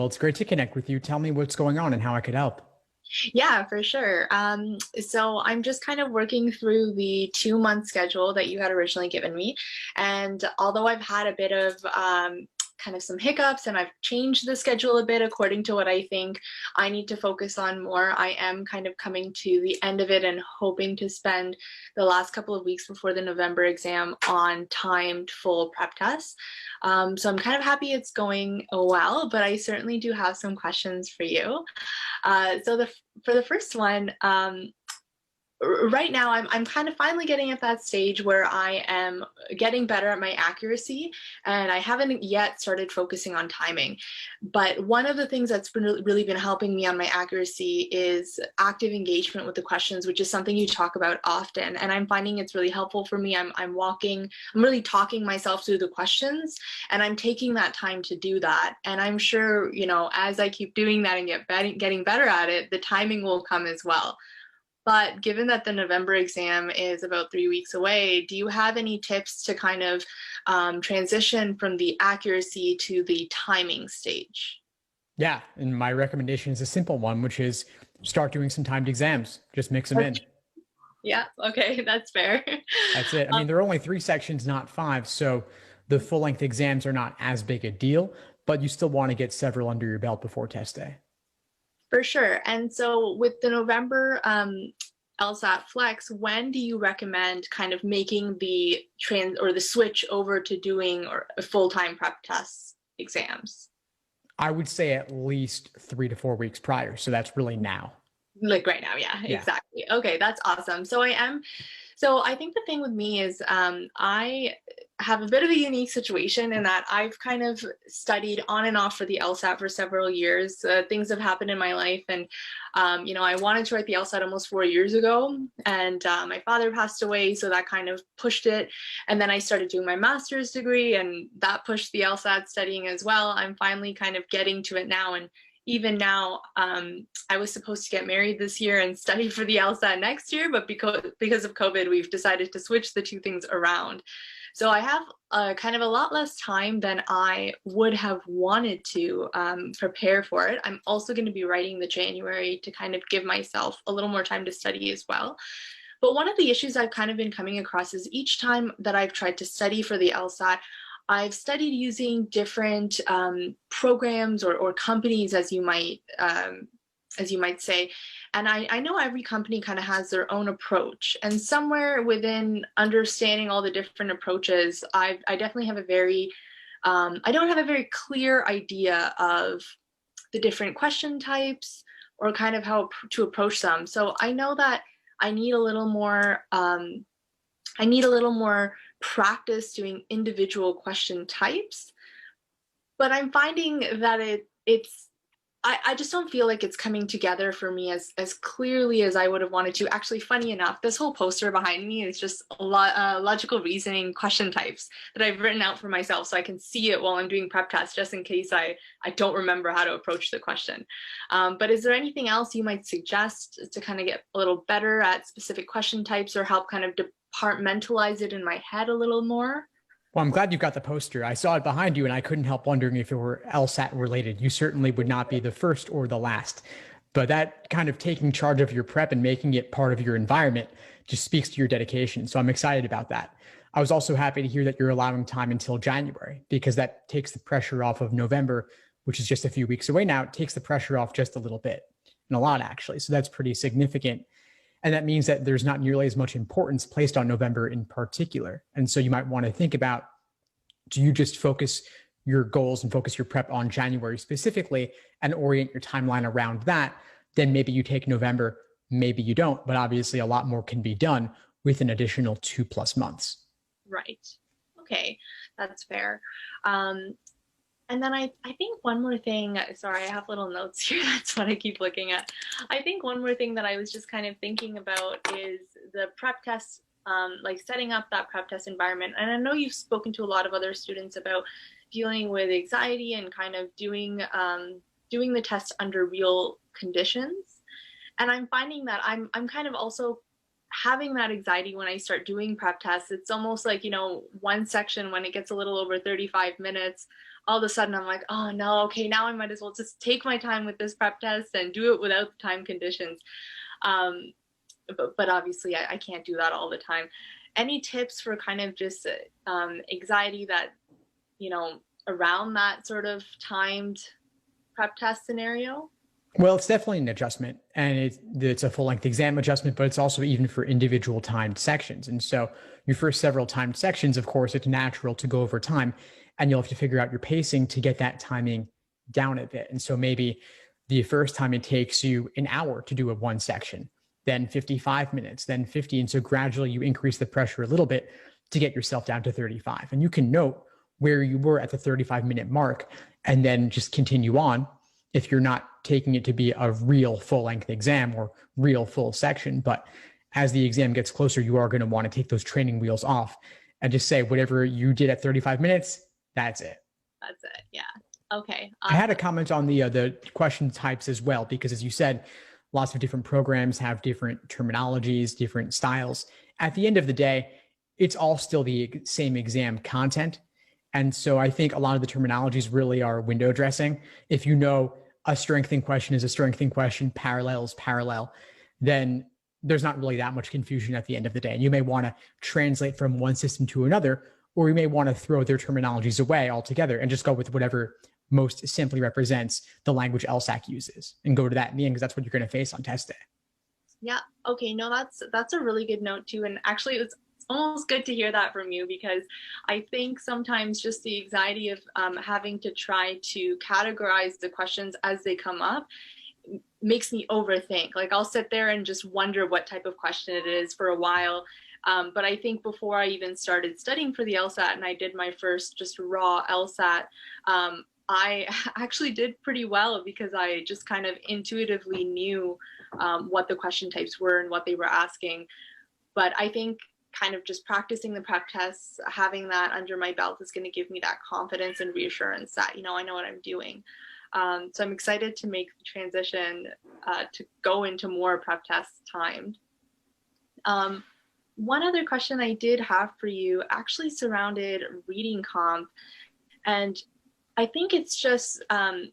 Well, it's great to connect with you. Tell me what's going on and how I could help. Yeah, for sure. So I'm just kind of working through the 2 month schedule that you had originally given me. And although I've had a bit of kind of some hiccups and I've changed the schedule a bit according to what I think I need to focus on more, I am kind of coming to the end of it and hoping to spend the last couple of weeks before the November exam on timed full prep tests. So I'm kind of happy it's going well, but I certainly do have some questions for you. For the first one, right now I'm kind of finally getting at that stage where I am getting better at my accuracy, and I haven't yet started focusing on timing. But one of the things that's really been helping me on my accuracy is active engagement with the questions, which is something you talk about often. And I'm finding it's really helpful for me. I'm really talking myself through the questions, and I'm taking that time to do that. And I'm sure, as I keep doing that and getting better at it, the timing will come as well. But given that the November exam is about 3 weeks away, do you have any tips to kind of transition from the accuracy to the timing stage? Yeah, and my recommendation is a simple one, which is start doing some timed exams. Just mix them in. Yeah, okay, that's fair. That's it. I Um, mean, there are only 3 sections, not five, so the full length exams are not as big a deal, but you still want to get several under your belt before test day. for sure. And so with the November LSAT Flex, when do you recommend kind of making the the switch over to doing or full-time prep tests exams? I would say at least 3 to 4 weeks prior. So that's really now. Like right now, yeah, Yeah. exactly. Okay, that's awesome. So I think the thing with me is I have a bit of a unique situation in that I've kind of studied on and off for the LSAT for several years. Things have happened in my life, and I wanted to write the LSAT almost 4 years ago, and my father passed away, so that kind of pushed it. And then I started doing my master's degree, and that pushed the LSAT studying as well. I'm finally kind of getting to it now, and even now, I was supposed to get married this year and study for the LSAT next year, but because of COVID, we've decided to switch the two things around. So I have kind of a lot less time than I would have wanted to prepare for it. I'm also going to be writing the January to kind of give myself a little more time to study as well. But one of the issues I've kind of been coming across is each time that I've tried to study for the LSAT, I've studied using different programs or companies, as you might say, and I know every company kind of has their own approach. And somewhere within understanding all the different approaches, I definitely have I don't have a very clear idea of the different question types or kind of how to approach them. So I know that I need a little more. I need a little more practice doing individual question types, but I'm finding that I just don't feel like it's coming together for me as clearly as I would have wanted to. Actually, funny enough, this whole poster behind me is just logical reasoning question types that I've written out for myself so I can see it while I'm doing prep tests, just in case I don't remember how to approach the question. But is there anything else you might suggest to kind of get a little better at specific question types or help kind of departmentalize it in my head a little more? Well, I'm glad you got the poster. I saw it behind you and I couldn't help wondering if it were LSAT related. You certainly would not be the first or the last. But that kind of taking charge of your prep and making it part of your environment just speaks to your dedication. So I'm excited about that. I was also happy to hear that you're allowing time until January because that takes the pressure off of November, which is just a few weeks away now. It takes the pressure off just a little bit and a lot, actually. So that's pretty significant. And that means that there's not nearly as much importance placed on November in particular. And so you might want to think about, do you just focus your goals and focus your prep on January specifically and orient your timeline around that? Then maybe you take November, maybe you don't, but obviously a lot more can be done with an additional 2+ months. Right. Okay, that's fair. Um, And then I think one more thing, sorry, I have little notes here. That's what I keep looking at. I think one more thing that I was just kind of thinking about is the prep test, like setting up that prep test environment. And I know you've spoken to a lot of other students about dealing with anxiety and kind of doing the test under real conditions. And I'm finding that I'm kind of also having that anxiety when I start doing prep tests. It's almost like, one section when it gets a little over 35 minutes, all of a sudden I'm like, oh no, okay, now I might as well just take my time with this prep test and do it without the time conditions. Um, but obviously I can't do that all the time. Any tips for kind of just anxiety that, you know, around that sort of timed prep test scenario? Well, it's definitely an adjustment, and it's a full length exam adjustment, but it's also even for individual timed sections. And so your first several timed sections, of course, it's natural to go over time, and you'll have to figure out your pacing to get that timing down a bit. And so maybe the first time it takes you an hour to do a one section, then 55 minutes, then 50. And so gradually you increase the pressure a little bit to get yourself down to 35. And you can note where you were at the 35-minute mark and then just continue on if you're not taking it to be a real full-length exam or real full section. But as the exam gets closer, you are going to want to take those training wheels off and just say whatever you did at 35 minutes, that's it. That's it. Yeah. Okay. I had a comment on the question types as well, because as you said, lots of different programs have different terminologies, different styles. At the end of the day, it's all still the same exam content. And so I think a lot of the terminologies really are window dressing. If you know a strengthening question is a strengthening question, parallel is parallel, then there's not really that much confusion at the end of the day. And you may want to translate from one system to another, or you may want to throw their terminologies away altogether and just go with whatever most simply represents the language LSAC uses and go to that in the end, because that's what you're going to face on test day. Yeah. Okay. No, that's a really good note too. And actually, it's almost good to hear that from you, because I think sometimes just the anxiety of having to try to categorize the questions as they come up makes me overthink. Like I'll sit there and just wonder what type of question it is for a while. But I think before I even started studying for the LSAT and I did my first just raw LSAT, I actually did pretty well because I just kind of intuitively knew what the question types were and what they were asking. But I think kind of just practicing the prep tests, having that under my belt is going to give me that confidence and reassurance that, you know, I know what I'm doing. So I'm excited to make the transition to go into more prep tests timed. One other question I did have for you actually surrounded reading comp. And I think it's just, I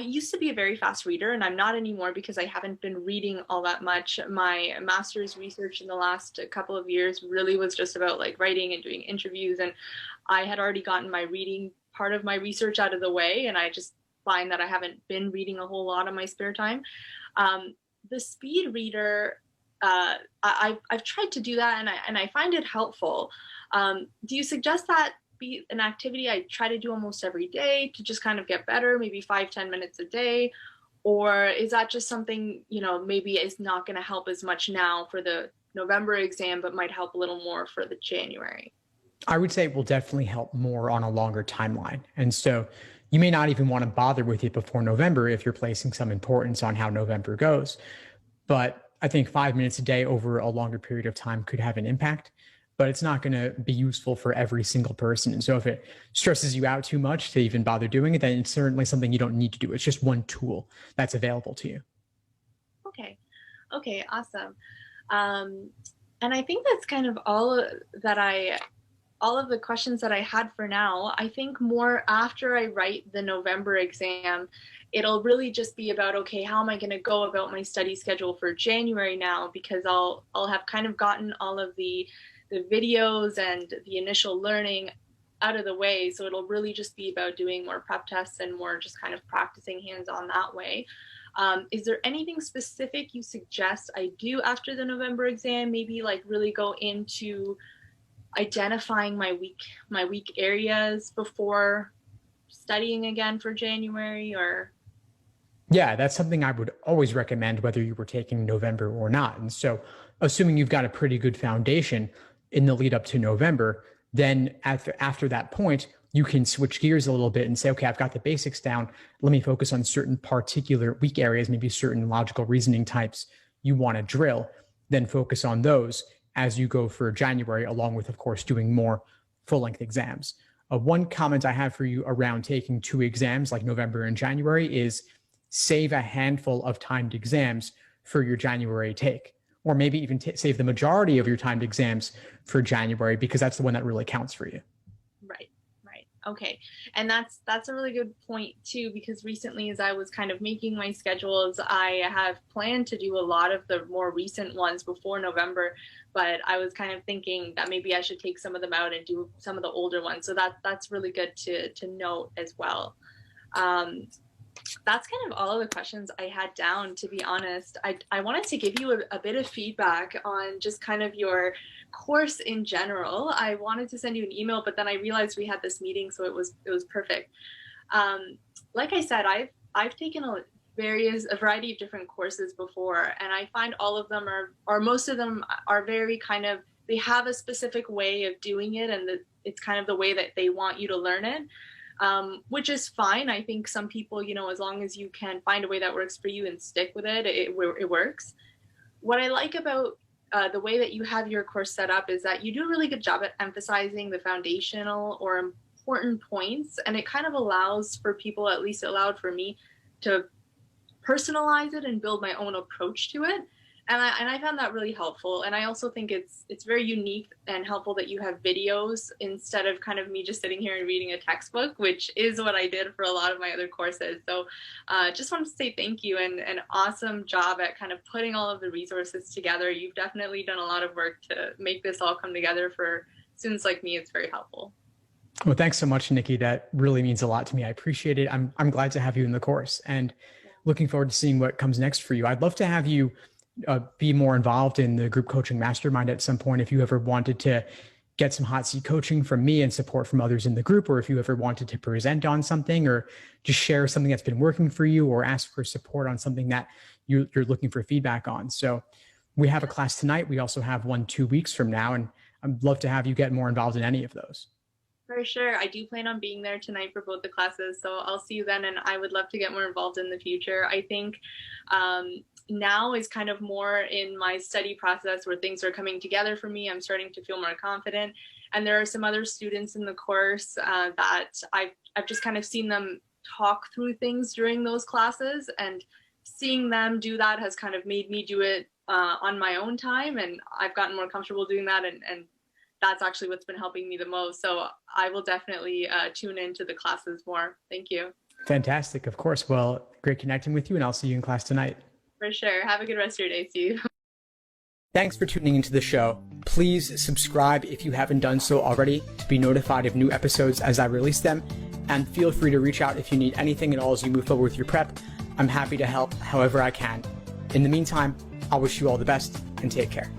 used to be a very fast reader, and I'm not anymore because I haven't been reading all that much. My master's research in the last couple of years really was just about like writing and doing interviews. And I had already gotten my reading part of my research out of the way. And I just find that I haven't been reading a whole lot in my spare time. The speed reader, I've tried to do that, and I find it helpful. Do you suggest that be an activity I try to do almost every day to just kind of get better, maybe 5-10 minutes a day? Or is that just something, you know, maybe is not going to help as much now for the November exam, but might help a little more for the January? I would say it will definitely help more on a longer timeline. And so you may not even want to bother with it before November if you're placing some importance on how November goes. But I think 5 minutes a day over a longer period of time could have an impact, but it's not going to be useful for every single person. And so if it stresses you out too much to even bother doing it, then it's certainly something you don't need to do. It's just one tool that's available to you. Okay. Okay. Awesome. And I think that's kind of all of the questions that I had for now. I think more after I write the November exam, it'll really just be about, okay, how am I going to go about my study schedule for January now? Because I'll have kind of gotten all of the videos and the initial learning out of the way. So it'll really just be about doing more prep tests and more just kind of practicing hands-on that way. Is there anything specific you suggest I do after the November exam? Maybe like really go into identifying my weak areas before studying again for January? Or Yeah, that's something I would always recommend whether you were taking November or not. And so assuming you've got a pretty good foundation in the lead up to November, then after that point, you can switch gears a little bit and say, okay, I've got the basics down. Let me focus on certain particular weak areas, maybe certain logical reasoning types you want to drill, then focus on those as you go for January, along with, of course, doing more full-length exams. One comment I have for you around taking two exams like November and January is save a handful of timed exams for your January take, or maybe even save the majority of your timed exams for January, because that's the one that really counts for you. Okay. And that's a really good point too, because recently as I was kind of making my schedules, I have planned to do a lot of the more recent ones before November, but I was kind of thinking that maybe I should take some of them out and do some of the older ones. So that's really good to note as well. Um, that's kind of all of the questions I had down, to be honest. I wanted to give you a bit of feedback on just kind of your course in general. I wanted to send you an email, but then I realized we had this meeting, so it was perfect. Like I said, I've taken a variety of different courses before, and I find all of them or most of them are very kind of, they have a specific way of doing it, and it's kind of the way that they want you to learn it. Which is fine. I think some people, as long as you can find a way that works for you and stick with it, it works. What I like about the way that you have your course set up is that you do a really good job at emphasizing the foundational or important points, and it kind of allows for people, at least it allowed for me, to personalize it and build my own approach to it. And I found that really helpful. And I also think it's very unique and helpful that you have videos instead of kind of me just sitting here and reading a textbook, which is what I did for a lot of my other courses. So just wanted to say thank you, and an awesome job at kind of putting all of the resources together. You've definitely done a lot of work to make this all come together for students like me. It's very helpful. Well, thanks so much, Nikki. That really means a lot to me. I appreciate it. I'm glad to have you in the course, and looking forward to seeing what comes next for you. I'd love to have you be more involved in the group coaching mastermind at some point. If you ever wanted to get some hot seat coaching from me and support from others in the group, or if you ever wanted to present on something or just share something that's been working for you, or ask for support on something that you're looking for feedback on. So we have a class tonight. We also have one 2 weeks from now, and I'd love to have you get more involved in any of those. For sure. I do plan on being there tonight for both the classes. So I'll see you then. And I would love to get more involved in the future. I think now is kind of more in my study process where things are coming together for me. I'm starting to feel more confident. And there are some other students in the course that I've just kind of seen them talk through things during those classes. And seeing them do that has kind of made me do it on my own time. And I've gotten more comfortable doing that. And that's actually what's been helping me the most. So I will definitely tune into the classes more. Thank you. Fantastic. Of course. Well, great connecting with you, and I'll see you in class tonight. For sure. Have a good rest of your day, Steve. Thanks for tuning into the show. Please subscribe if you haven't done so already to be notified of new episodes as I release them. And feel free to reach out if you need anything at all as you move forward with your prep. I'm happy to help however I can. In the meantime, I'll wish you all the best and take care.